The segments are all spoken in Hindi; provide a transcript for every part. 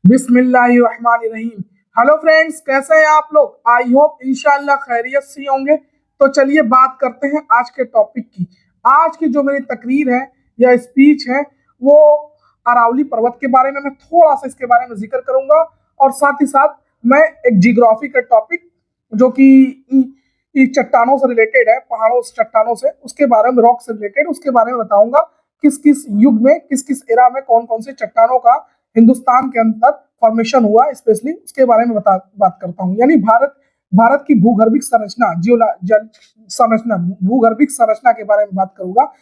बिस्मिल्लाहिर्रहमानिर्रहीम। हेलो फ्रेंड्स, कैसे हैं आप लोग? आई होप इंशाल्लाह खैरियत से होंगे। तो चलिए बात करते हैं आज के टॉपिक की। आज की जो मेरी तकरीर है या स्पीच है वो अरावली पर्वत के बारे में, मैं थोड़ा सा इसके बारे में जिक्र करूंगा और साथ ही साथ मैं एक जियोग्राफी का टॉपिक जो कि चट्टानों से रिलेटेड है, पहाड़ों से, चट्टानों से, उसके बारे में, रॉक से रिलेटेड, उसके बारे में बताऊंगा। किस किस युग में, किस किस एरा में कौन कौन से चट्टानों का हिंदुस्तान के अंदर फॉर्मेशन हुआ, स्पेशली उसके बारे में बात करता हूँ। यानी भारत की भूगर्भिक संरचना, संरचना, भूगर्भिक संरचना के बारे में बात करूंगा।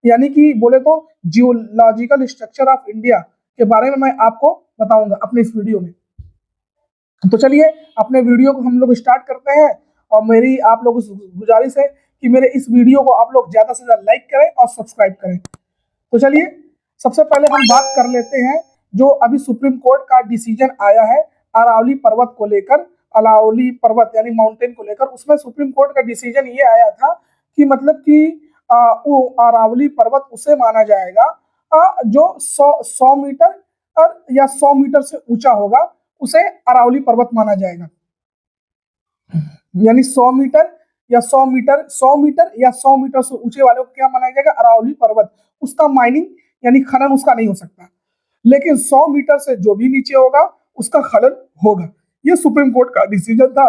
यानी कि बोले तो जियोलॉजिकल स्ट्रक्चर ऑफ इंडिया के बारे में मैं आपको बताऊंगा अपने इस वीडियो में। तो चलिए अपने वीडियो को हम लोग स्टार्ट करते हैं और मेरी आप लोगों से गुजारिश है कि मेरे इस वीडियो को आप लोग ज्यादा से ज्यादा लाइक करें और सब्सक्राइब करें। तो चलिए सबसे पहले हम बात कर लेते हैं जो अभी सुप्रीम कोर्ट का डिसीजन आया है अरावली पर्वत को लेकर, अरावली पर्वत यानी माउंटेन को लेकर। उसमें सुप्रीम कोर्ट का डिसीजन ये आया था कि मतलब कि वो अरावली पर्वत उसे माना जाएगा जो 100 मीटर और या 100 मीटर से ऊंचा होगा, उसे अरावली पर्वत माना जाएगा। यानी 100 मीटर या 100 मीटर, 100 मीटर या 100 मीटर से ऊंचे वाले को क्या माना जाएगा? अरावली पर्वत। उसका माइनिंग यानी खनन उसका नहीं हो सकता, लेकिन 100 मीटर से जो भी नीचे होगा उसका खनन होगा। ये सुप्रीम कोर्ट का डिसीजन था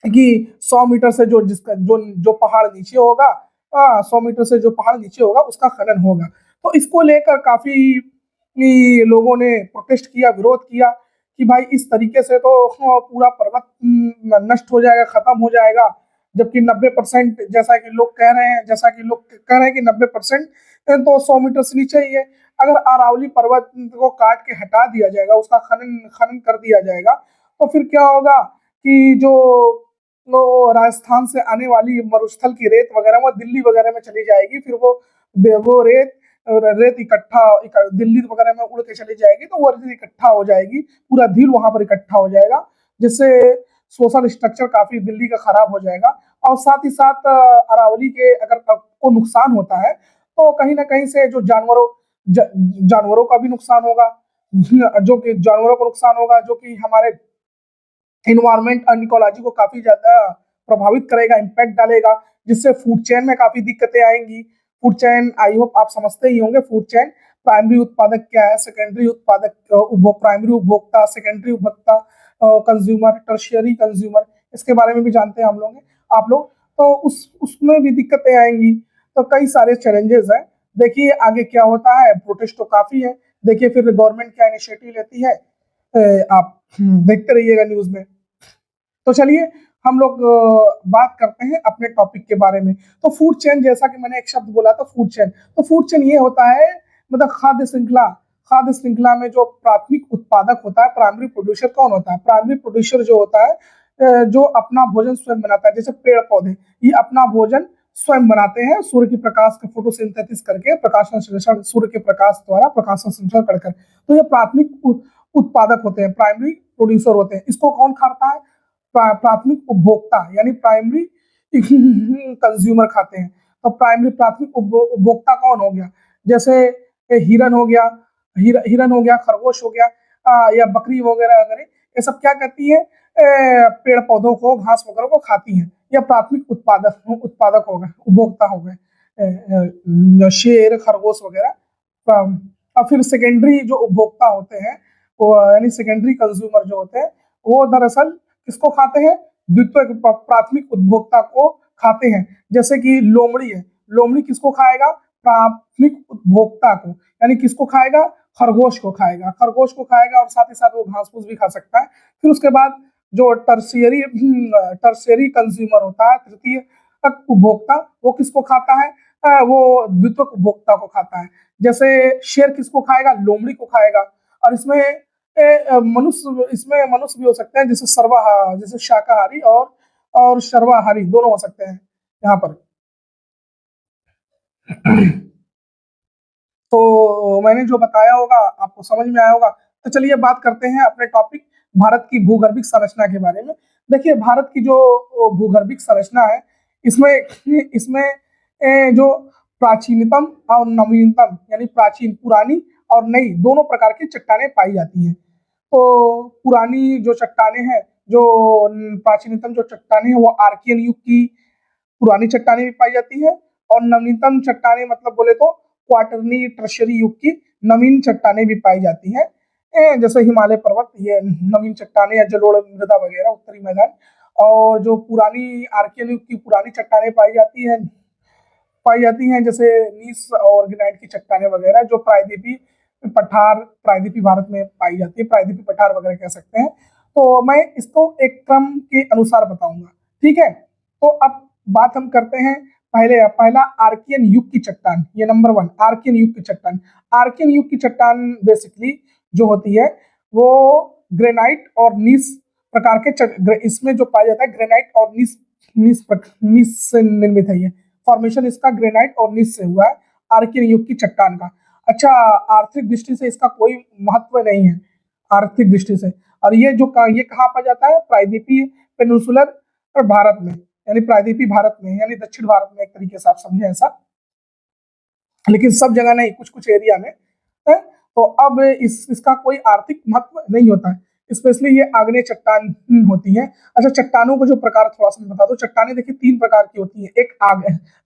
कि 100 मीटर से जो जिसका जो जो पहाड़ नीचे होगा, 100 मीटर से जो पहाड़ नीचे होगा उसका खनन होगा। तो इसको लेकर काफी लोगों ने प्रोटेस्ट किया, विरोध किया कि भाई इस तरीके से तो पूरा पर्वत नष्ट हो जाएगा, खत्म हो जाएगा। जबकि 90% जैसा कि लोग कह रहे हैं, कि 90% तो 100 मीटर से नीचे ही है। अगर अरावली पर्वत को काट के हटा दिया जाएगा, उसका खनन खनन कर दिया जाएगा, तो फिर क्या होगा कि जो राजस्थान से आने वाली मरुस्थल की रेत वगैरह वो दिल्ली वगैरह में चली जाएगी। फिर वो रेत दिल्ली वगैरह में उड़ के चली जाएगी, तो वो रेत इकट्ठा हो जाएगी, पूरा धील वहां पर इकट्ठा हो जाएगा, जिससे सोशल स्ट्रक्चर काफी दिल्ली का खराब हो जाएगा। और साथ ही साथ अरावली के अगर को नुकसान होता है तो कहीं ना कहीं से जो जानवरों का भी नुकसान होगा, जो कि जानवरों को नुकसान होगा, जो कि हमारे इन्वायरमेंट और इकोलॉजी को काफी ज्यादा प्रभावित करेगा, इम्पैक्ट डालेगा, जिससे फूड चेन में काफी दिक्कतें आएंगी। फूड चेन आई होप आप समझते ही होंगे। फूड चेन, प्राइमरी उत्पादक क्या है, सेकेंडरी उत्पादक, प्राइमरी उपभोक्ता, सेकेंडरी उपभोक्ता, कंज्यूमर, टर्शियरी कंज्यूमर, इसके बारे में भी जानते हैं हम लोग, आप लोग। तो उसमें भी दिक्कतें आएंगी। तो कई सारे चैलेंजेस हैं। देखिए आगे क्या होता है। प्रोटेस्ट तो काफी है, देखिए फिर गवर्नमेंट क्या इनिशिएटिव लेती है, आप देखते रहिएगा न्यूज में। तो चलिए हम लोग बात करते हैं अपने टॉपिक के बारे में। तो फूड चेन, जैसा कि मैंने एक शब्द बोला था, फूड चेन। तो फूड चेन ये होता है, मतलब खाद्य श्रृंखला में जो प्राथमिक उत्पादक होता है, प्राइमरी प्रोड्यूसर कौन होता है? प्राइमरी प्रोड्यूसर जो होता है जो अपना भोजन स्वयं बनाता है। जैसे पेड़ पौधे, ये अपना भोजन स्वयं बनाते हैं सूर्य के प्रकाश का फोटोसिंथेसिस करके, प्रकाश संश्लेषण, सूर्य के प्रकाश द्वारा प्रकाश संश्लेषण कर। तो ये प्राथमिक उत्पादक होते हैं, प्राइमरी प्रोड्यूसर होते हैं। इसको कौन खाता है? प्राथमिक उपभोक्ता यानी प्राइमरी कंज्यूमर खाते हैं। तो प्राइमरी प्राथमिक उपभोक्ता कौन हो गया? जैसे हिरन हो गया, हिरन हो गया, खरगोश हो गया, या बकरी वगैरह वगैरह, ये सब क्या कहती है? पेड़ पौधों को, घास वगैरह को खाती हैं। यह प्राथमिक उत्पादक हो गए, उपभोक्ता हो गए, शेर, खरगोश वगैरह। और फिर सेकेंडरी जो उपभोक्ता होते हैं, वो यानी सेकेंडरी कंज्यूमर जो होते हैं, वो दरअसल किसको खाते हैं? द्वितीय प्राथमिक उपभोक्ता को खाते हैं। जैसे कि लोमड़ी है, लोमड़ी किसको खाएगा? प्राथमिक उपभोक्ता को। यानी किसको खाएगा? खरगोश को खाएगा, खरगोश को खाएगा, और साथ ही साथ वो घास फूस भी खा सकता है। फिर उसके बाद जो टर्शियरी कंज्यूमर होता है, तृतीय उपभोक्ता, वो किसको खाता है? वो द्वितीयक उपभोक्ता को खाता है। जैसे शेर किसको खाएगा? लोमड़ी को खाएगा। और इसमें मनुष्य भी हो सकते हैं, जैसे शाकाहारी और सर्वाहारी दोनों हो सकते हैं यहाँ पर। तो मैंने जो बताया होगा आपको समझ में आया होगा। तो चलिए बात करते हैं अपने टॉपिक भारत की भूगर्भिक संरचना के बारे में। देखिए भारत की जो भूगर्भिक संरचना है, इसमें इसमें जो प्राचीनतम और नवीनतम, यानी प्राचीन, पुरानी और नई, दोनों प्रकार की चट्टानें पाई जाती हैं। तो पुरानी जो चट्टाने हैं, जो प्राचीनतम जो चट्टाने हैं, वो आर्कियन युग की पुरानी चट्टाने भी पाई जाती है, और नवीनतम चट्टाने मतलब बोले तो क्वाटरनी टर्शियरी युग की नवीन चट्टाने भी पाई जाती हैं। जैसे हिमालय पर्वत, ये नवीन चट्टाने या जलोढ़ मृदा वगैरह, उत्तरी मैदान। और जो पुरानी आर्कियन युग की पुरानी चट्टाने पाई जाती हैं जैसे नीस और ग्रेनाइट की चट्टाने वगैरह, जो प्रायद्वीपीय पठार, प्रायद्वीपीय भारत में पाई जाती है, प्रायद्वीपीय पठार वगैरह कह सकते हैं। तो मैं इसको एक क्रम के अनुसार बताऊंगा, ठीक है। तो अब बात हम करते हैं पहला आर्कियन युग की चट्टान, ये नंबर 1 आर्कियन युग की चट्टान। आर्कियन युग की चट्टान बेसिकली जो होती है वो ग्रेनाइट और नीस प्रकार के इसमें जो पाया जाता है ग्रेनाइट और नीस से निर्मित है। ये फॉर्मेशन इसका ग्रेनाइट और नीस से हुआ है, आर्कियन युग की चट्टान का। अच्छा, आर्थिक दृष्टि से इसका कोई महत्व नहीं है आर्थिक दृष्टि से। और ये कहाँ पाया जाता है? प्रायद्वीपीय पेनिनसुलर भारत में, यानी प्रायद्वीपीय भारत में, यानी दक्षिण भारत में, एक तरीके से आप समझे ऐसा, लेकिन सब जगह नहीं, कुछ कुछ एरिया में है। तो अब इसका कोई आर्थिक महत्व नहीं होता है, स्पेशली ये आग्नेय चट्टान होती है। अच्छा, चट्टानों को जो प्रकार थोड़ा सा बता दो। चट्टानें देखिए 3 प्रकार की होती है, एक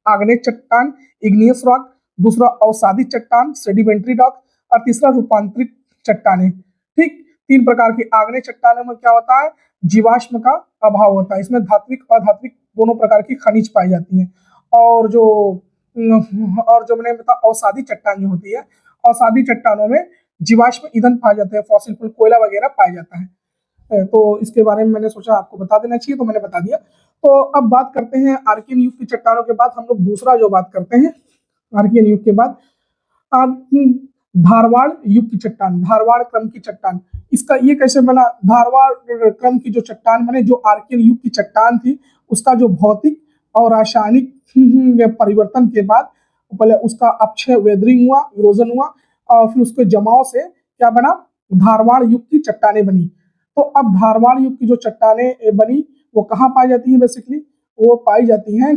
आग्नेय चट्टान इग्नियस रॉक, दूसरा अवसादी चट्टान सेडिमेंट्री रॉक, और तीसरा रूपांतरित चट्टानें। ठीक, 3 प्रकार की आग्नेय चट्टानों में क्या होता है? जीवाश्म का अभाव होता है, इसमें धात्विक और अधात्विक दोनों प्रकार की खनिज पाई जाती है। और जो मैंने बताया अवसादी चट्टान जो होती है, अवसादी चट्टानों में जीवाश्म ईंधन पाए जाते हैं, फॉसिल फ्यूल कोयला वगैरह पाया जाता है। तो इसके बारे में मैंने सोचा आपको बता देना चाहिए, तो मैंने बता दिया। तो अब बात करते हैं आर्कियन युग की चट्टानों के बाद हम लोग दूसरा जो बात करते हैं आर्कियन युग के बाद धारवाड़ युग की चट्टान, धारवाड़ क्रम की चट्टान। इसका ये कैसे बना? धारवाड़ क्रम की जो चट्टान बने, जो आर्कियन युग की चट्टान थी, उसका जो भौतिक और रासायनिक परिवर्तन के बाद पहले उसका अपक्षय वेदरिंग हुआ, इरोजन हुआ, और फिर उसके जमाव से क्या बना? धारवाड़ युग की चट्टानें बनी। तो अब धारवाड़ युग की जो चट्टानें बनी वो कहाँ पाई जाती है? बेसिकली वो पाई जाती हैं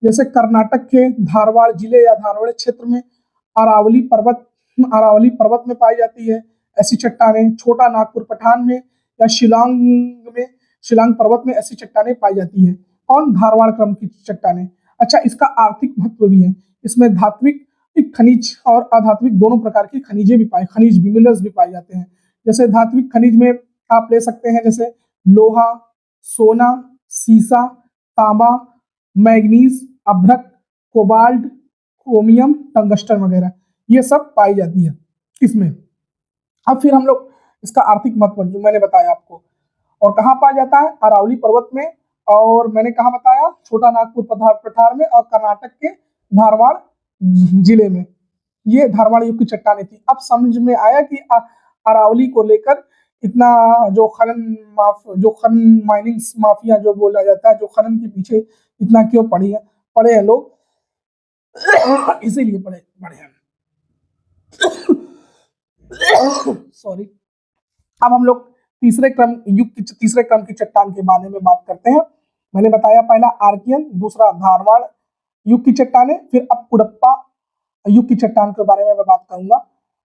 जैसे कर्नाटक के धारवाड़ जिले या धारवाड़ क्षेत्र में, अरावली पर्वत में पाई जाती है ऐसी चट्टानें, छोटा नागपुर पठार में, या शिलांग पर्वत में ऐसी चट्टानें पाई जाती है, और धारवाड़ क्रम की चट्टानें। अच्छा, इसका आर्थिक महत्व भी है, इसमें धात्विक खनिज और अधात्विक दोनों प्रकार की खनिज मिनरल्स भी पाए जाते हैं। जैसे धात्विक खनिज में आप ले सकते हैं जैसे लोहा, सोना, सीसा, तांबा, मैग्नीज, अभ्रक, कोबाल्ट, क्रोमियम, टंगस्टन वगैरह, ये सब पाई जाती है इसमें। अब फिर हम लोग इसका आर्थिक महत्व जो मैंने बताया आपको, और कहाँ पाया जाता है? अरावली पर्वत में, और मैंने कहा बताया छोटा नागपुर पठार में, और कर्नाटक के धारवाड़ जिले में। ये धारवाड़ युग की चट्टानें थी। अब समझ में आया कि अरावली को लेकर इतना जो खनन माइनिंग माफिया जो बोला जाता है, जो खनन के पीछे इतना क्यों पड़े हैं लोग, इसीलिए पड़े हैं। सॉरी। अब हम लोग तीसरे क्रम की चट्टान के बारे में बात करते हैं। मैंने बताया पहला आर्कियन, दूसरा धारवाड़ युग की चट्टानें, फिर अब कुडप्पा युग की चट्टान के बारे में मैं बात करूंगा।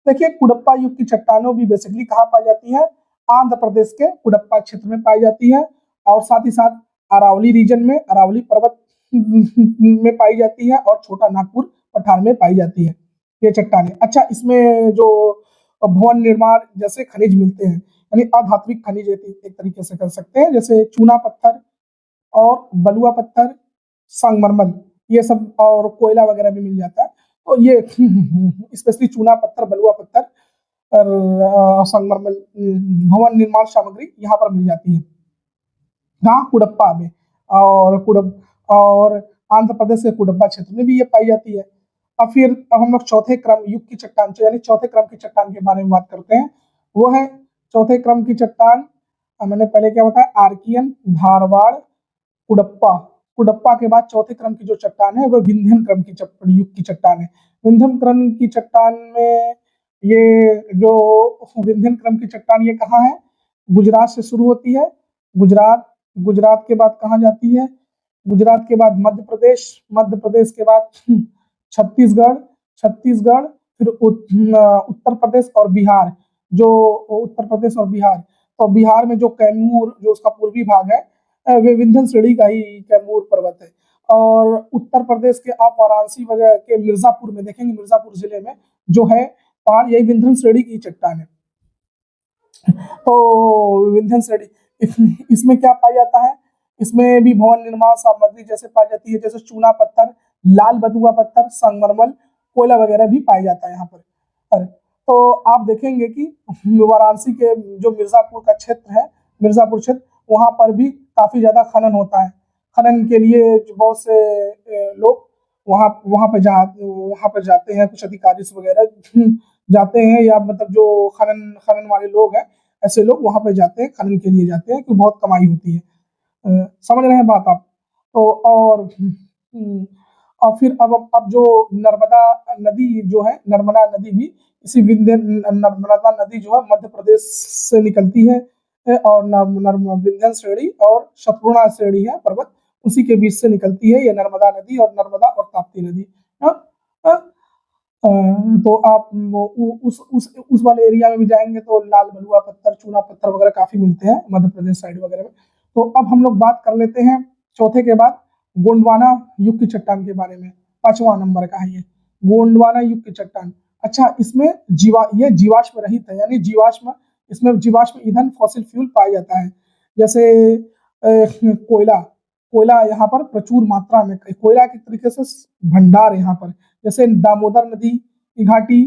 देखिए, कुडप्पा युग की चट्टानों भी बेसिकली कहाँ पाई जाती है? आंध्र प्रदेश के कुडप्पा क्षेत्र में पाई जाती है, और साथ ही साथ अरावली रीजन में, अरावली पर्वत में पाई जाती है, और छोटा नागपुर पठार में पाई जाती है ये चट्टानें। अच्छा, इसमें जो भवन निर्माण जैसे खनिज मिलते हैं, यानी अधात्विक खनिज एक तरीके से कर सकते हैं, जैसे चूना पत्थर और बलुआ पत्थर, संगमरमर, ये सब, और कोयला वगैरह भी मिल जाता है। तो ये स्पेशली चूना पत्थर, बलुआ पत्थर और संगमरमर भवन निर्माण सामग्री यहाँ पर मिल जाती है, जहाँ कुडप्पा में, और आंध्र प्रदेश के कुडप्पा क्षेत्र में भी ये पाई जाती है। अब हम लोग चौथे क्रम युग की चट्टान, यानी चौथे क्रम की चट्टान के बारे में बात करते हैं। वो है चौथे क्रम की चट्टान, मैंने पहले क्या बताया? आर्कियन, धारवाड़, कुडप्पा के बाद चौथे क्रम की जो चट्टान है वो विंध्यन क्रम की युग की चट्टान है। विंध्यन क्रम की चट्टान में विंध्यन क्रम की चट्टान ये कहाँ है? गुजरात से शुरू होती है, गुजरात के बाद कहाँ जाती है? गुजरात के बाद मध्य प्रदेश के बाद छत्तीसगढ़, फिर उत्तर प्रदेश और बिहार, जो उत्तर प्रदेश और बिहार, तो बिहार में जो कैमूर जो उसका पूर्वी भाग है, वे विंध्य श्रेणी का ही कैमूर पर्वत है। और उत्तर प्रदेश के आप वाराणसी वगैरह के मिर्जापुर में देखेंगे, मिर्जापुर जिले में जो है पहाड़, यही विंध्य श्रेणी की चट्टान है। तो विंध्य श्रेणी इसमें क्या पाया जाता है, इसमें भी भवन निर्माण सामग्री जैसे पाई जाती है, जैसे चूना पत्थर, लाल बलुआ पत्थर, संगमरमर, कोयला वगैरह भी पाया जाता है यहाँ पर। तो आप देखेंगे कि वाराणसी के जो मिर्जापुर का क्षेत्र है, मिर्जापुर क्षेत्र, वहां पर भी काफी ज्यादा खनन होता है। खनन के लिए बहुत से लोग वहां वहां पर जाते हैं, कुछ अधिकारी वगैरह जाते हैं, या मतलब जो खनन खनन वाले लोग हैं, ऐसे लोग वहां पर जाते हैं, खनन के लिए जाते हैं, क्योंकि बहुत कमाई होती है। समझ रहे हैं बात आप? तो और फिर अब जो नर्मदा नदी जो है, नर्मदा नदी भी इसी नर्मदा नदी जो है मध्य प्रदेश से निकलती है, और विंध्य श्रेणी और सतपूर्णा श्रेणी है पर्वत, उसी के बीच से निकलती है ये नर्मदा नदी, और नर्मदा और ताप्ती नदी। हाँ, हाँ, तो आप उस वाले एरिया में भी जाएंगे तो लाल बलुआ पत्थर, चूना पत्थर वगैरह काफी मिलते हैं मध्य प्रदेश साइड वगैरह में। तो अब हम लोग बात कर लेते हैं चौथे के बाद गोंडवाना युग की चट्टान के बारे में। 5वां नंबर का है ये गोंडवाना युग की चट्टान। अच्छा, इसमें ये जीवाश्म रहित है, यानी इसमें जीवाश्म ईंधन फॉसिल फ्यूल पाया जाता है। जैसे कोयला कोयला यहाँ पर प्रचुर मात्रा में, कोयला की तरीके से भंडार यहाँ पर, जैसे दामोदर नदी की घाटी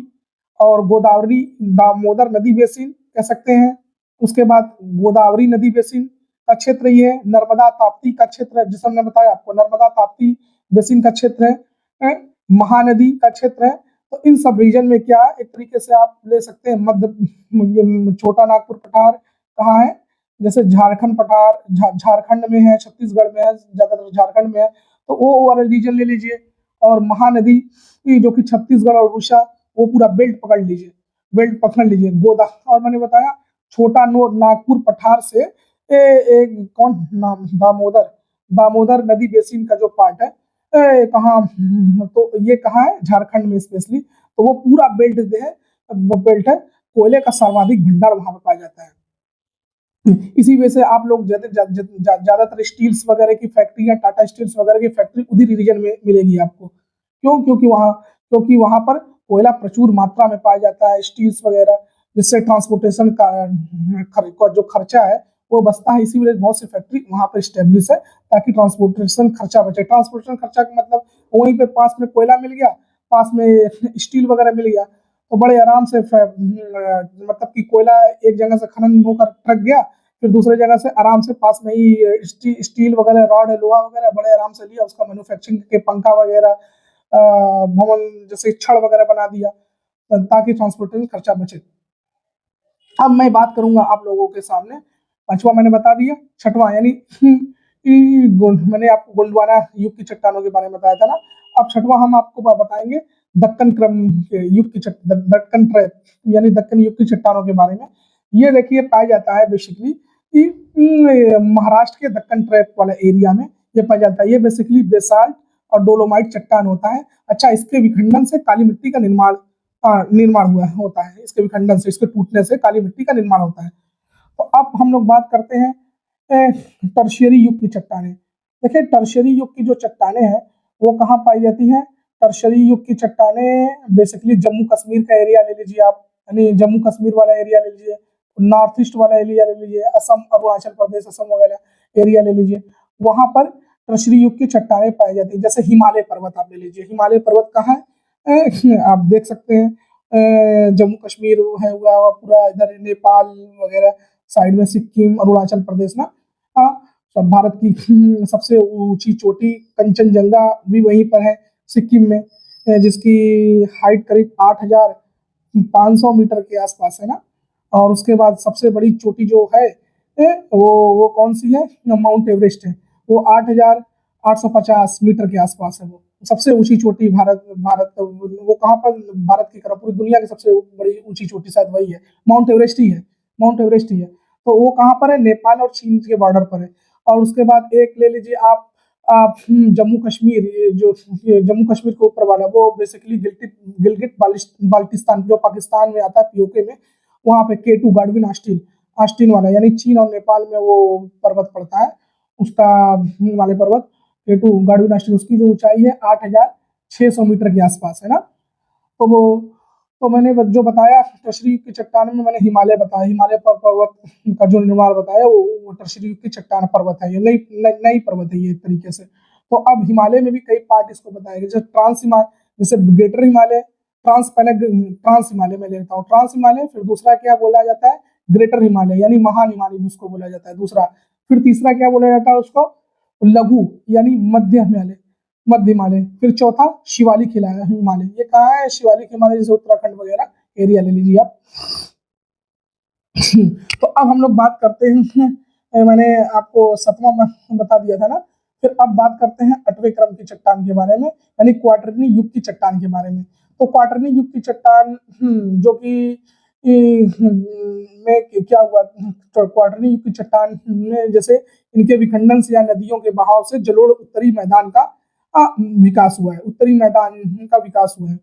और दामोदर नदी बेसिन कह सकते हैं। उसके बाद गोदावरी नदी बेसिन का क्षेत्र ये है। नर्मदा ताप्ती का क्षेत्र है, जिसे हमने बताया आपको, नर्मदा ताप्ती बेसिन का क्षेत्र है। महानदी का क्षेत्र है। तो इन सब रीजन में क्या एक तरीके से आप ले सकते हैं, छोटा नागपुर पठार कहाँ है, जैसे झारखंड पठार झारखंड में है, छत्तीसगढ़ में है, ज्यादातर झारखंड में है, तो वो वाला रीजन ले लीजिए। और महानदी जो कि छत्तीसगढ़ और उड़ीसा, वो पूरा बेल्ट पकड़ लीजिए, बेल्ट पकड़ लीजिए। और मैंने बताया छोटा नागपुर पठार से एक कौन नाम, दामोदर नदी बेसिन का जो पार्ट है, कहाँ, तो ये कहाँ है, झारखंड में स्पेशली। तो वो पूरा बेल्ट है, कोयले का सर्वाधिक भंडार वहां पर पाया जाता है। इसी वजह से आप लोग ज्यादातर स्टील्स वगैरह की फैक्ट्री या टाटा स्टील्स वगैरह की फैक्ट्री उधर रीजन में मिलेगी आपको। क्यों? क्योंकि वहां पर कोयला प्रचुर मात्रा में पाया जाता है, स्टील्स वगैरह, जिससे ट्रांसपोर्टेशन का जो खर्चा है वो बचता है। इसी वजह से बहुत सी फैक्ट्री वहां पर स्टेब्लिश है, ताकि ट्रांसपोर्टेशन खर्चा बचे। ट्रांसपोर्टेशन खर्चा का मतलब वहीं पे पास में कोयला मिल गया, पास में स्टील वगैरह मिल गया, तो बड़े आराम से मतलब कि कोयला एक जगह से खनन होकर ट्रक गया, फिर दूसरे जगह से आराम से पास में ही स्टील वगैरह, रॉड है, लोहा वगैरह बड़े आराम से लिया, उसका मैन्युफैक्चरिंग के पंखा वगैरह, भवन जैसे छड़ वगैरह बना दिया, ताकि ट्रांसपोर्टेशन खर्चा बचे। अब मैं बात करूंगा आप लोगों के सामने, 5वां मैंने बता दिया, 6वां यानी मैंने आपको गोंडवाना युग की चट्टानों के बारे में बताया था ना। अब 6वां हम आपको बताएंगे दक्कन क्रम के युग की दक्कन ट्रैप, यानी दक्कन युग की चट्टानों के बारे में। ये देखिए पाया जाता है बेसिकली कि महाराष्ट्र के दक्कन ट्रैप वाले एरिया में ये पाया जाता है। ये बेसिकली बेसाल्ट और डोलोमाइट चट्टान होता है। अच्छा, इसके विखंडन से काली मिट्टी का निर्माण होता है। इसके विखंडन से, इसके टूटने से काली मिट्टी का निर्माण होता है। तो अब हम लोग बात करते हैं टर्शियरी युग की चट्टानें। देखिए, टर्शियरी युग की जो चट्टानें हैं वो कहाँ पाई जाती हैं? टर्शियरी युग की चट्टानें बेसिकली जम्मू कश्मीर का एरिया ले लीजिए आप, यानी जम्मू कश्मीर वाला एरिया ले लीजिए, नॉर्थ ईस्ट वाला एरिया ले लीजिए, असम, अरुणाचल प्रदेश, असम वगैरह एरिया ले लीजिए, वहां पर टर्शियरी युग की चट्टानें पाई जाती है। जैसे हिमालय पर्वत आप ले लीजिए, हिमालय पर्वत कहाँ है? आप देख सकते हैं जम्मू कश्मीर है हुआ, पूरा इधर नेपाल वगैरह साइड में, सिक्किम, अरुणाचल प्रदेश ना, हाँ, सब भारत की सबसे ऊंची चोटी कंचनजंगा भी वहीं पर है, सिक्किम में, जिसकी हाइट करीब 8,500 मीटर के आसपास है ना। और उसके बाद सबसे बड़ी चोटी जो है वो कौन सी है? माउंट एवरेस्ट है, वो 8,850 मीटर के आसपास है। वो सबसे ऊंची चोटी भारत वो कहाँ पर? भारत की तरफ, पूरी दुनिया की सबसे बड़ी ऊंची चोटी शायद वही है, माउंट एवरेस्ट ही है, माउंट एवरेस्ट ही है। तो वो कहाँ पर है? नेपाल और चीन के बॉर्डर पर है। और उसके बाद एक ले लीजिए आप जम्मू कश्मीर, जो जम्मू कश्मीर के ऊपर वाला, वो बेसिकली गिलगिट बाल्टिस्तान जो पाकिस्तान में आता है, पीओके में, वहाँ पे K2 गाडविन ऑस्टिन ऑस्टिन वाला, यानी चीन और नेपाल में वो पर्वत पड़ता है, उसका हिमालय पर्वत K2 गाडविन ऑस्टिन, उसकी जो ऊंचाई है 8,600 मीटर के आसपास है ना। तो वो तो मैंने जो बताया टर्शरी युग की चट्टानों में मैंने हिमालय बताया, हिमालय पर्वत का जो निर्माण बताया वो टर्शरी युग की चट्टान पर्वत है, ये नई पर्वत है ये एक तरीके से। तो अब हिमालय में भी कई पार्ट इसको बताया गया, जैसे ट्रांस हिमालय, जैसे ग्रेटर हिमालय, ट्रांस, पहले ट्रांस हिमालय में लेता हूँ, ट्रांस हिमालय, फिर दूसरा क्या बोला जाता है, ग्रेटर हिमालय यानी महान हिमालय उसको बोला जाता है दूसरा, फिर तीसरा क्या बोला जाता है उसको, लघु यानी मध्य हिमालय, मध्य हिमालय, फिर चौथा शिवालिक हिमालय। ये कहाँ है शिवालिक हिमालय, जैसे उत्तराखंड वगैरह एरिया ले लीजिए आप। तो अब हम लोग बात करते हैं, मैंने आपको 7वां बता दिया था ना, फिर अब बात करते हैं 8वें क्रम की चट्टान के बारे में, यानी क्वार्टरनी युग की चट्टान के बारे में। तो क्वार्टरनी युग की चट्टान जो कि में क्या हुआ, तो क्वार्टरनी युग की चट्टान में जैसे इनके विखंडन से या नदियों के बहाव से जलोढ़ उत्तरी मैदान का विकास हुआ है, उत्तरी मैदान का विकास हुआ है,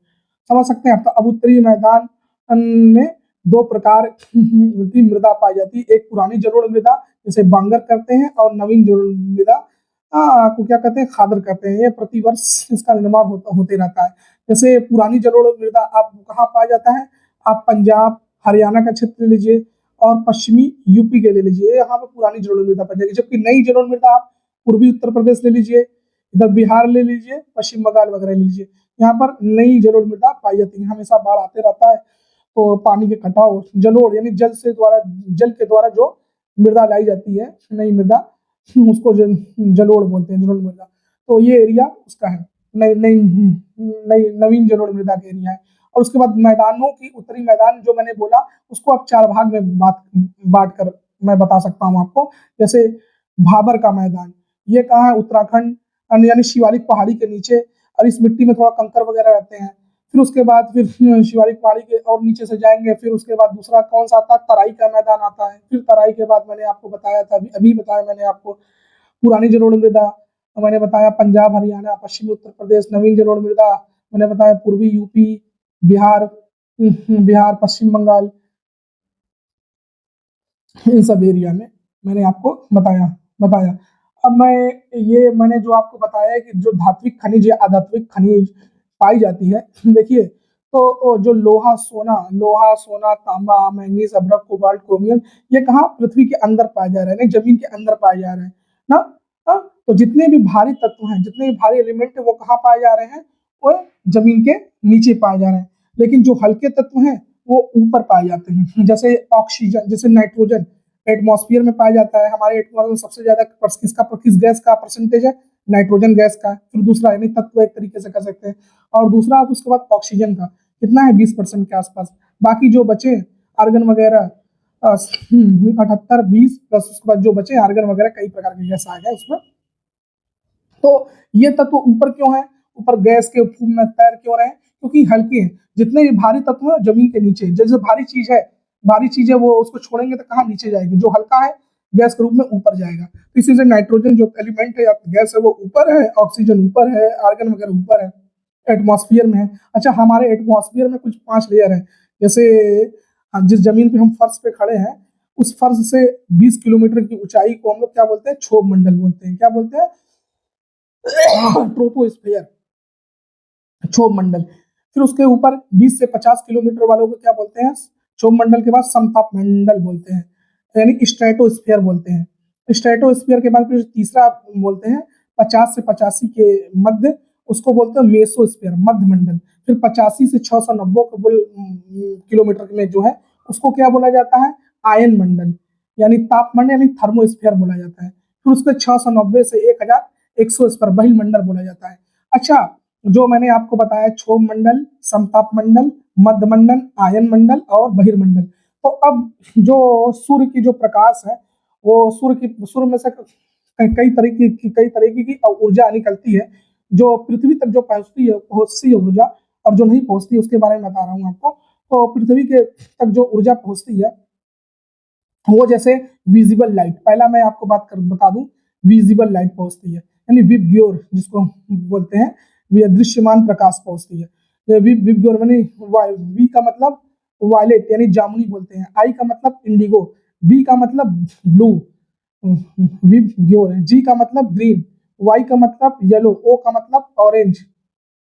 समझ सकते हैं आप। तो अब उत्तरी मैदान में दो प्रकार की मृदा पाई जाती है, एक पुरानी जलोढ़ मृदा जिसे बांगर करते हैं, और नवीन जलोढ़ मृदा को क्या कहते हैं, खादर कहते हैं। ये प्रतिवर्ष इसका निर्माण होते रहता है। जैसे पुरानी जलोढ़ मृदा आप कहाँ पाया जाता है, आप पंजाब हरियाणा का क्षेत्र ले लीजिए और पश्चिमी यूपी के ले लीजिए, यहाँ पे पुरानी जलोढ़ मृदा पाई जाएगी। जबकि नई जलोढ़ मृदा आप पूर्वी उत्तर प्रदेश ले लीजिए, इधर बिहार ले लीजिए, पश्चिम बंगाल वगैरह ले लीजिए, यहाँ पर नई जलोढ़ मृदा पाई जाती है। हमेशा बाढ़ आते रहता है तो पानी के कटाव, जलोढ़ यानी जल के द्वारा जो मृदा लाई जाती है, नई मृदा, उसको जलोढ़ बोलते हैं, जलोढ़ मृदा। तो ये एरिया उसका है, नई नई नई नवीन जलोढ़ मृदा का एरिया है। और उसके बाद मैदानों की उत्तरी मैदान जो मैंने बोला, उसको अब 4 भाग में बांट कर मैं बता सकता हूँ आपको। जैसे भाबर का मैदान, ये कहाँ है, उत्तराखंड यानी शिवालिक पहाड़ी के नीचे, और इस मिट्टी में थोड़ा कंकर वगैरह रहते हैं। फिर उसके बाद फिर शिवालिक पहाड़ी के और नीचे से जाएंगे, फिर उसके बाद दूसरा कौन सा आता है, तराई का मैदान आता है। फिर तराई के बाद मैंने आपको बताया था, अभी बताया मैंने आपको, पुरानी जलोढ़ मृदा मैंने बताया पंजाब हरियाणा पश्चिमी उत्तर प्रदेश, नवीन जलोढ़ मृदा मैंने बताया पूर्वी यूपी बिहार, बिहार पश्चिम बंगाल, इन सब एरिया में मैंने आपको बताया। अब मैंने जो आपको बताया है कि जो धात्विक खनिज या अधात्विक खनिज पाई जाती है, देखिए तो जो लोहा सोना तांबा मैंगनीज अभ्रक कोबाल्ट क्रोमियम, ये कहाँ पृथ्वी के अंदर पाए जा रहे हैं, जमीन के अंदर पाए जा रहे हैं ना। तो जितने भी भारी तत्व हैं, जितने भी भारी एलिमेंट है, वो कहाँ पाए जा रहे हैं, वो जमीन के नीचे पाए जा रहे हैं। लेकिन जो हल्के तत्व हैं वो ऊपर पाए जाते हैं, जैसे ऑक्सीजन, जैसे नाइट्रोजन एटमॉस्फेयर में पाया जाता है। हमारे एटमॉस्फेयर में सबसे ज्यादा किस गैस का परसेंटेज है, नाइट्रोजन गैस का। फिर दूसरा यानी तत्व एक तरीके से कह सकते हैं, और दूसरा आप उसके बाद ऑक्सीजन का कितना है, 20% के आसपास। बाकी जो बचे आर्गन वगैरह 78 20 प्लस उसके बाद जो बचे आर्गन वगैरह, कई प्रकार के गैस आ गए उसमें। तो ये तत्व ऊपर क्यों है, ऊपर गैस के फूम में तैर क्यों रहे हैं, क्योंकि हल्के हैं। जितने भी भारी तत्व है जमीन के नीचे, जैसे भारी चीज है वो उसको छोड़ेंगे तो कहाँ नीचे जाएगी, जो हल्का है गैस के रूप में ऊपर जाएगा। तो इसी से नाइट्रोजन जो एलिमेंट है या गैस है वो ऊपर है, ऑक्सीजन ऊपर है, आर्गन वगैरह ऊपर है, एटमॉस्फेयर में है। अच्छा, हमारे एटमॉस्फेयर में कुछ 5 लेयर है। जैसे जिस जमीन पे हम फर्श पे खड़े हैं, उस फर्श से 20 किलोमीटर की ऊंचाई को हम लोग क्या बोलते हैं, क्षोभ मंडल बोलते हैं। क्या बोलते हैं, ट्रोपोस्फेयर, क्षोभ मंडल। फिर उसके ऊपर 20 से 50 किलोमीटर वालों को क्या बोलते हैं, क्षोभ मंडल के बाद समताप मंडल बोलते हैं, यानी स्ट्रेटोस्फीयर बोलते हैं। स्ट्रेटोस्फीयर के बाद फिर तीसरा बोलते हैं 50 से 85 के मध्य, उसको बोलते हैं मेसोस्फीयर, मध्य मंडल। फिर 85 से 690 किलोमीटर में जो है उसको क्या बोला जाता है, आयन मंडल, यानी तापमंडल, यानी थर्मोस्फीयर बोला जाता है। फिर उसके 690 से 1100 इस पर बहिर्मंडल बोला जाता है। अच्छा, जो मैंने आपको बताया क्षोभ मंडल, समताप मंडल, मध्य मंडल, आयन मंडल और बहिर्मंडल। तो अब जो सूर्य की जो प्रकाश है, वो सूर्य में से कई तरीके की ऊर्जा निकलती है, जो पृथ्वी तक जो पहुंचती है ऊर्जा, और जो नहीं पहुंचती उसके बारे में बता रहा हूँ आपको। तो पृथ्वी के तक जो ऊर्जा पहुंचती है वो जैसे विजिबल लाइट, पहला मैं आपको बता दूं, विजिबल लाइट पहुंचती है, यानी विबग्योर जिसको बोलते हैं, दृश्यमान प्रकाश पहुंचती है। विबग्योर मानी वी का मतलब वायलेट यानी जामुनी बोलते हैं। आई का मतलब इंडिगो, बी का मतलब ब्लू, विबग्योर, जी का मतलब ग्रीन, वाई का मतलब येलो, ओ का मतलब ऑरेंज,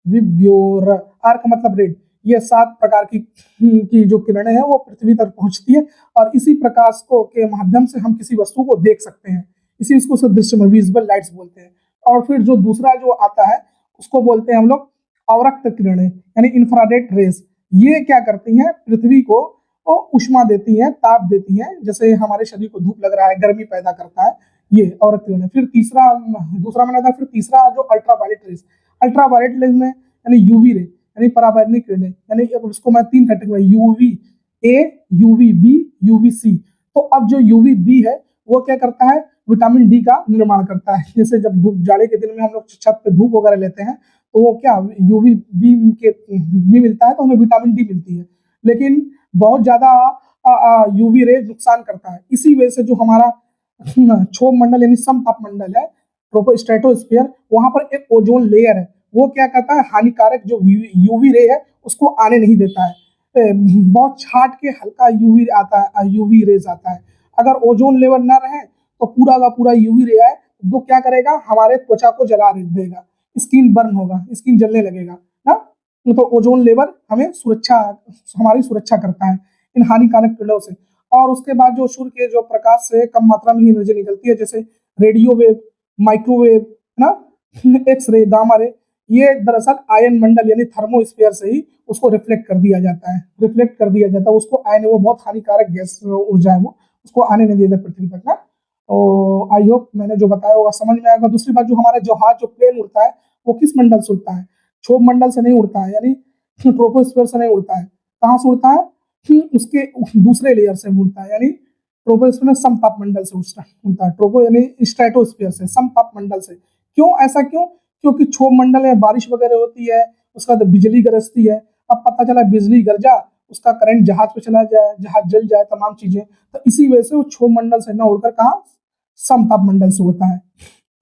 विबग्योर, आर का मतलब रेड। ये 7 प्रकार की जो किरणें हैं वो पृथ्वी तक पहुंचती है और इसी प्रकाश को के माध्यम से हम किसी वस्तु को देख सकते हैं। इसी इसको से दृश्य में विजुअल लाइट्स बोलते हैं। और फिर जो दूसरा जो आता है उसको बोलते हैं हम लोग अवरक्त किरणें यानी इंफ्रारेड रेस। ये क्या करती हैं, पृथ्वी को वो ऊष्मा देती हैं, ताप देती हैं, जैसे हमारे शरीर को धूप लग रहा है, गर्मी पैदा करता है, ये अवरक्त किरणें। फिर तीसरा, दूसरा मैंने था, फिर तीसरा जो अल्ट्रावायलेट रेस। अल्ट्रावायलेट रेस में यानी यूवी रे यानी पराबैंगनी किरणें, यानी अब इसको मैं 3 category, UV A, UV B, UV C. तो अब जो यूवी बी है वो क्या करता है, विटामिन डी का निर्माण करता है। जैसे जब धूप, जाड़े के दिन में हम लोग छत पे धूप वगैरह लेते हैं तो वो क्या, यूवी बी के भी मिलता है तो हमें विटामिन डी मिलती है। लेकिन बहुत ज्यादा यूवी रेज नुकसान करता है। इसी वजह से जो हमारा क्षोभ मंडल यानी समताप मंडल है, ट्रोपोस्ट्रेटोस्फीयर, वहां पर एक ओजोन लेयर है, वो क्या करता है, हानिकारक जो यूवी रे है उसको आने नहीं देता है। बहुत छाट के हल्का यूवी आता है, यूवी रेज आता है। अगर ओजोन लेवल ना रहे तो पूरा का पूरा यूवी रे है वो क्या करेगा, हमारे त्वचा को जला देगा, स्किन बर्न होगा, स्किन जलने लगेगा ना। तो ओजोन लेवल हमें सुरक्षा, हमारी सुरक्षा करता है इन हानिकारक किरणों से। और उसके बाद जो सूर्य के जो प्रकाश से कम मात्रा में ही एनर्जी निकलती है, जैसे रेडियो वेव, माइक्रोवेव, है ना, एक्स रे, गामा रे, ये दरअसल आयन मंडल यानी थर्मोस्फीयर से ही उसको रिफ्लेक्ट कर दिया जाता है, रिफ्लेक्ट कर दिया जाता है उसको। आयन, वो बहुत हानिकारक गैस ऊर्जा है, वो उसको आने नहीं देता पृथ्वी तक ना। तो आई होप मैंने जो बताया होगा समझ में आएगा। दूसरी बात, जो हमारा जहाज जो प्लेन उड़ता है वो किस मंडल से उड़ता है, क्षोभ मंडल से नहीं उड़ता है, यानी ट्रोपोस्फीयर से नहीं उड़ता है। कहाँ से उड़ता है, उसके दूसरे लेयर से उड़ता है, यानी ट्रोपोस्फीयर में समताप मंडल से उड़ता है, ट्रोपो यानी स्ट्रेटोस्फीयर से, समताप मंडल से। क्यों, ऐसा क्यों, क्योंकि क्षोभ मंडल में बारिश वगैरह होती है, उसका तो बिजली गरजती है। अब पता चला बिजली गरजा, उसका करंट जहाज पे चला जाए, जहाज जल जाए, तमाम चीजें, तो इसी वजह से वो क्षोभ मंडल से न उड़कर कहाँ, समताप मंडल से उड़ता है,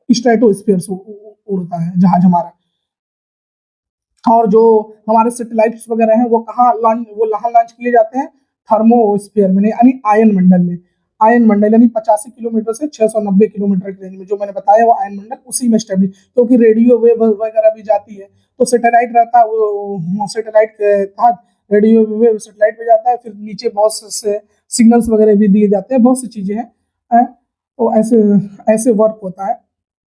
स्ट्रेटोस्फीयर से उड़ता है जहाज हमारा। और जो हमारे सैटेलाइट्स वगैरह हैं वो कहाँ लॉन्च किए जाते हैं, थर्मोस्फीयर में यानी आयन मंडल में। आयन मंडल यानी 85 किलोमीटर से 690 किलोमीटर की रेंज में, जो मैंने बताया वो आयन मंडल, उसी में स्टेबलिश, क्योंकि रेडियो वेव वगैरह भी जाती है तो सैटेलाइट रहता है, वो सैटेलाइट के तहत रेडियो वेव सैटेलाइट पे जाता है, फिर नीचे बहुत से सिग्नल्स वगैरह भी दिए जाते हैं, बहुत सी चीजें हैं। तो ऐसे ऐसे वर्क होता है।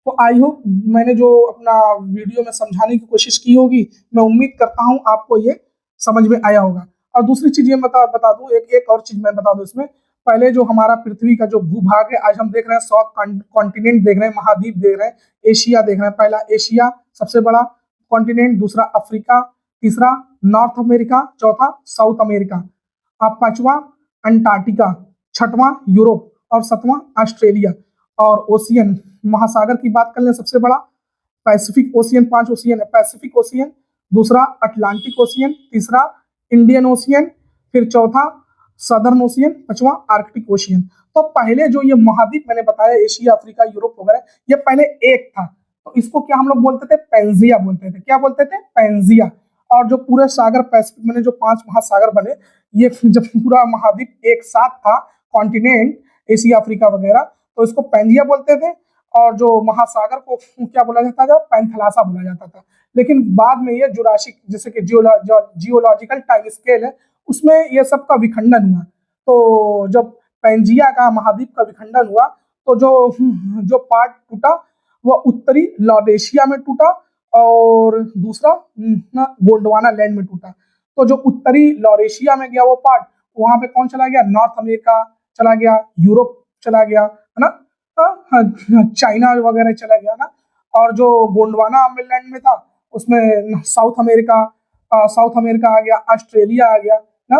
तो आई होप मैंने जो अपना वीडियो में समझाने की कोशिश की होगी, मैं उम्मीद करता हूँ आपको ये समझ में आया होगा। और दूसरी चीज ये बता दूं, एक और चीज मैं बता दूं इसमें। पहले जो हमारा पृथ्वी का जो भूभाग है, आज हम देख रहे हैं साउथ कॉन्टिनेंट देख रहे हैं, महाद्वीप देख रहे हैं, एशिया देख रहे हैं। पहला एशिया सबसे बड़ा कॉन्टिनेंट, दूसरा अफ्रीका, तीसरा नॉर्थ अमेरिका, चौथा साउथ अमेरिका, अब पांचवा अंटार्कटिका, छठवां यूरोप और सातवां ऑस्ट्रेलिया। और ओशियन, महासागर की बात कर लें, सबसे बड़ा पैसिफिक ओशियन, 5 ओशियन है, पैसिफिक ओशियन, दूसरा अटलांटिक ओशियन, तीसरा इंडियन ओशियन, फिर चौथा सदर्न ओशियन, पांचवा आर्कटिक ओशियन। तो पहले जो ये महाद्वीप मैंने बताया, एशिया, अफ्रीका, यूरोप वगैरह, ये पहले एक था, तो इसको क्या हम लोग बोलते थे, पेंजिया बोलते थे। क्या बोलते थे, पेंजिया। और जो पूरे सागर पैसिफिक में जो 5 महासागर बने, ये जब पूरा महाद्वीप एक साथ था, कॉन्टिनेंट एशिया, अफ्रीका वगैरह, तो इसको पेंजिया बोलते थे। और जो महासागर को क्या बोला जाता था, पैंथलासा बोला जाता था। लेकिन बाद में ये जुरासिक, जैसे कि जियोलॉजिकल टाइम स्केल है, उसमें ये सब का विखंडन हुआ। तो जब पैंजिया का महाद्वीप का विखंडन हुआ तो जो पार्ट टूटा वो उत्तरी लॉरेशिया में टूटा और दूसरा गोंडवाना लैंड में टूटा। तो जो उत्तरी लॉरेशिया में गया वो पार्ट, वहां पे कौन चला गया, नॉर्थ अमेरिका चला गया, यूरोप चला गया, है ना, चाइना वगैरह चला गया ना। और जो गोंडवाना लैंड में था उसमें साउथ अमेरिका आ गया, ऑस्ट्रेलिया आ गया ना,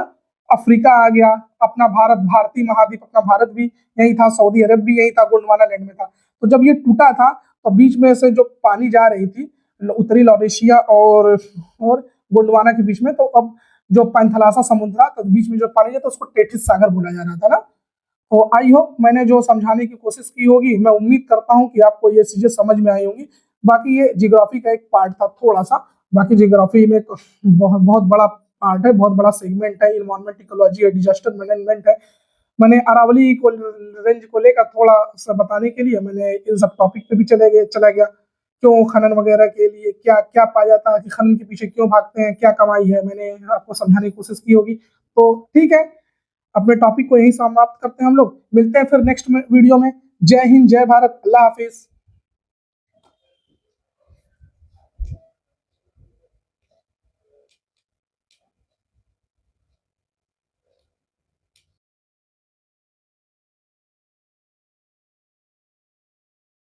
अफ्रीका आ गया, अपना भारत, भारतीय महाद्वीप, अपना भारत भी यही था, सऊदी अरब भी यही था, गोंडवाना लैंड में था। तो जब ये टूटा था तो बीच में से जो पानी जा रही थी उत्तरी लॉरेशिया और गोंडवाना के बीच में, तो अब जो पैंथलासा समुद्र था, तो बीच में जो पानी जाता उसको टेथिस सागर बोला जा रहा था ना। तो आई होप मैंने जो समझाने की कोशिश की होगी, मैं उम्मीद करता हूँ कि आपको ये चीजें समझ में आई होंगी। बाकी ये जियोग्राफी का एक पार्ट था थोड़ा सा, बाकी जियोग्राफी में बहुत बहुत बड़ा पार्ट है, बहुत बड़ा सेगमेंट है, इन्वायरमेंट इकोलॉजी है, डिजास्टर मैनेजमेंट है। मैंने अरावली को रेंज को लेकर थोड़ा सा बताने के लिए मैंने इन सब टॉपिक पे भी चला गया, क्यों खनन वगैरह के लिए क्या क्या पाया जाता है, कि खनन के पीछे क्यों भागते हैं, क्या कमाई है, मैंने आपको समझाने की कोशिश की होगी। तो ठीक है, अपने टॉपिक को यहीं समाप्त करते हैं, हम लोग मिलते हैं फिर नेक्स्ट वीडियो में। जय हिंद, जय भारत, अल्लाह हाफिज।